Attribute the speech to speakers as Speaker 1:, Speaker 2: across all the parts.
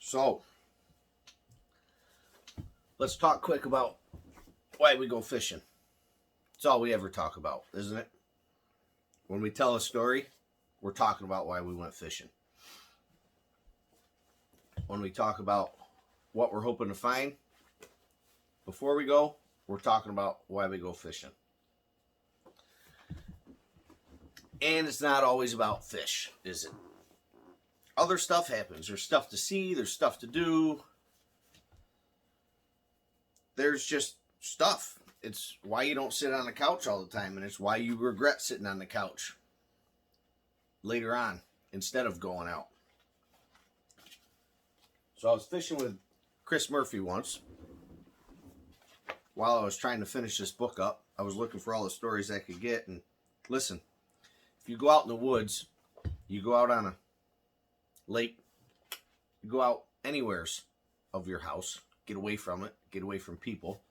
Speaker 1: So, let's talk quick about why we go fishing. It's all we ever talk about, isn't it? When we tell a story, we're talking about why we went fishing. When we talk about what we're hoping to find, before we go, we're talking about why we go fishing. And it's not always about fish, is it? Other stuff happens. There's stuff to see, there's stuff to do. There's just stuff. It's why you don't sit on the couch all the time, and it's why you regret sitting on the couch later on instead of going out. So I was fishing with Chris Murphy once. While I was trying to finish this book up, I was looking for all the stories I could get. And listen, if you go out in the woods, you go out on a lake, you go out anywheres of your house, get away from it, get away from people,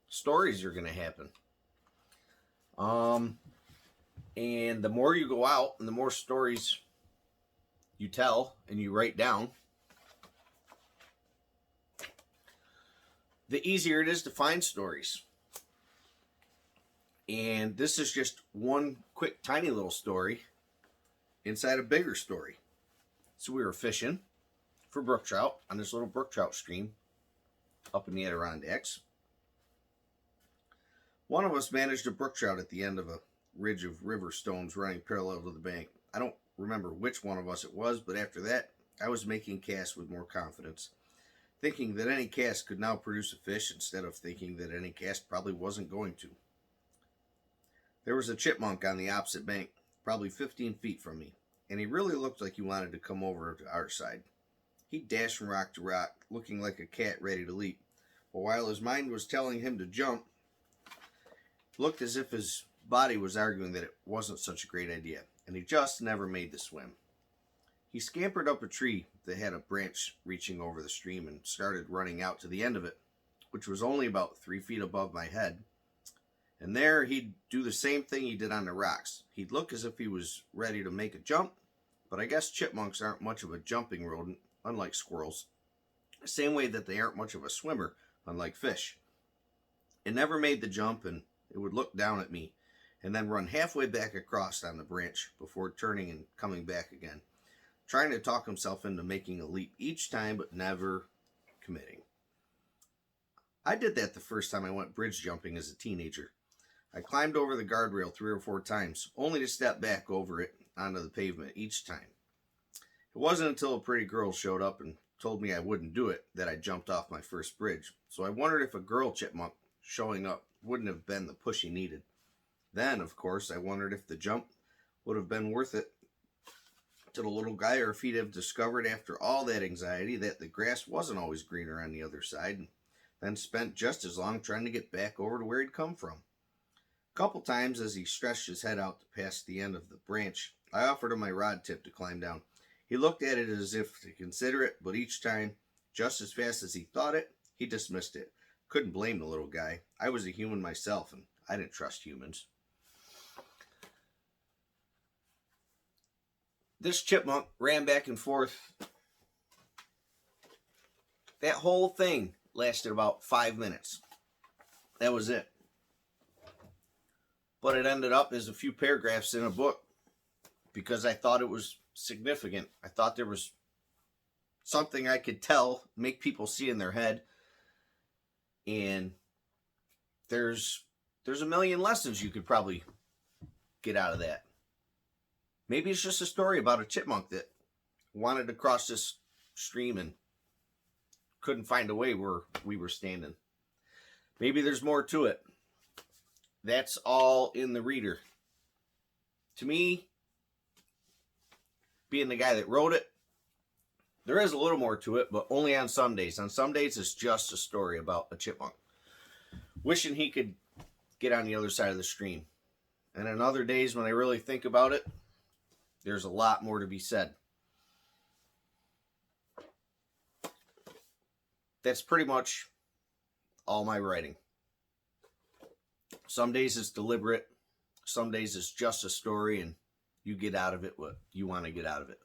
Speaker 1: stories are going to happen. And the more you go out and the more stories you tell and you write down, the easier it is to find stories. And this is just one quick, tiny little story inside a bigger story. So we were fishing for brook trout on this little brook trout stream up in the Adirondacks. One of us managed a brook trout at the end of a ridge of river stones running parallel to the bank. I don't remember which one of us it was, but after that, I was making casts with more confidence, thinking that any cast could now produce a fish instead of thinking that any cast probably wasn't going to. There was a chipmunk on the opposite bank, probably 15 feet from me, and he really looked like he wanted to come over to our side. He dashed from rock to rock, looking like a cat ready to leap, but while his mind was telling him to jump, it looked as if his body was arguing that it wasn't such a great idea, and he just never made the swim. He scampered up a tree that had a branch reaching over the stream and started running out to the end of it, which was only about 3 feet above my head. And there he'd do the same thing he did on the rocks. He'd look as if he was ready to make a jump, but I guess chipmunks aren't much of a jumping rodent, unlike squirrels. The same way that they aren't much of a swimmer, unlike fish. It never made the jump, and it would look down at me, and then run halfway back across on the branch before turning and coming back again, trying to talk himself into making a leap each time, but never committing. I did that the first time I went bridge jumping as a teenager. I climbed over the guardrail 3 or 4 times, only to step back over it onto the pavement each time. It wasn't until a pretty girl showed up and told me I wouldn't do it that I jumped off my first bridge, so I wondered if a girl chipmunk showing up wouldn't have been the push he needed. Then, of course, I wondered if the jump would have been worth it to the little guy, or if he'd have discovered after all that anxiety that the grass wasn't always greener on the other side, and then spent just as long trying to get back over to where he'd come from. A couple times as he stretched his head out to pass the end of the branch, I offered him my rod tip to climb down. He looked at it as if to consider it, but each time, just as fast as he thought it, he dismissed it. Couldn't blame the little guy. I was a human myself, and I didn't trust humans. This chipmunk ran back and forth. That whole thing lasted about 5 minutes. That was it. But it ended up as a few paragraphs in a book because I thought it was significant. I thought there was something I could tell, make people see in their head. And there's a million lessons you could probably get out of that. Maybe it's just a story about a chipmunk that wanted to cross this stream and couldn't find a way where we were standing. Maybe there's more to it. That's all in the reader. To me, being the guy that wrote it, there is a little more to it, but only on some days. On some days, it's just a story about a chipmunk wishing he could get on the other side of the stream. And on other days, when I really think about it, there's a lot more to be said. That's pretty much all my writing. Some days it's deliberate. Some days it's just a story and you get out of it what you want to get out of it.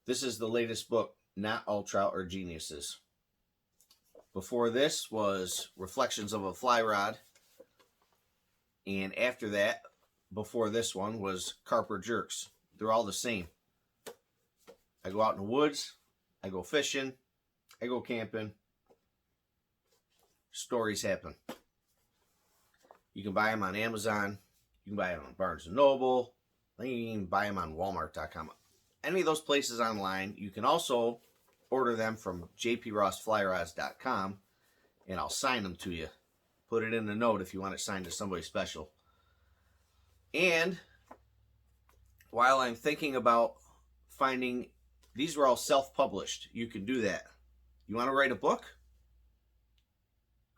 Speaker 1: This is the latest book, Not All Trout Are Geniuses. Before this was Reflections of a Fly Rod. And after that, before this one, was Carper Jerks. They're all the same. I go out in the woods. I go fishing. I go camping. Stories happen. You can buy them on Amazon. You can buy them on Barnes & Noble. I think you can buy them on Walmart.com. Any of those places online. You can also order them from jprossflyrods.com, and I'll sign them to you. Put it in the note if you want it signed to somebody special. And while I'm thinking about finding, these were all self-published. You can do that. You want to write a book?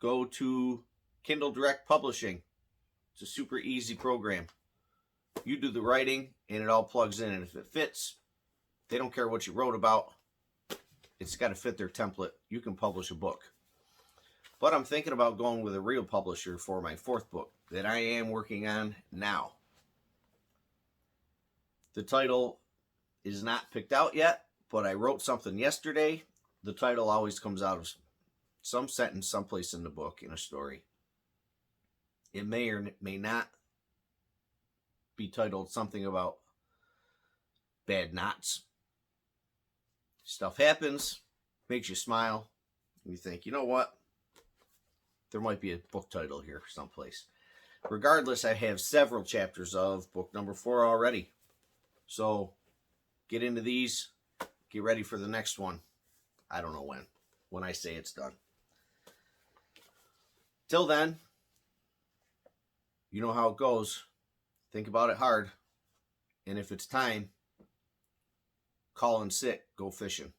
Speaker 1: Go to Kindle Direct Publishing. It's a super easy program. You do the writing and it all plugs in. And if it fits, they don't care what you wrote about. It's got to fit their template. You can publish a book. But I'm thinking about going with a real publisher for my 4th book that I am working on now. The title is not picked out yet, but I wrote something yesterday. The title always comes out of some sentence someplace in the book, in a story. It may or may not be titled something about bad knots. Stuff happens, makes you smile, and you think, you know what? There might be a book title here someplace. Regardless, I have several chapters of book number 4 already. So get into these. Get ready for the next one. I don't know when I say it's done. Till then, you know how it goes. Think about it hard. And if it's time, call in sick. Go fishing.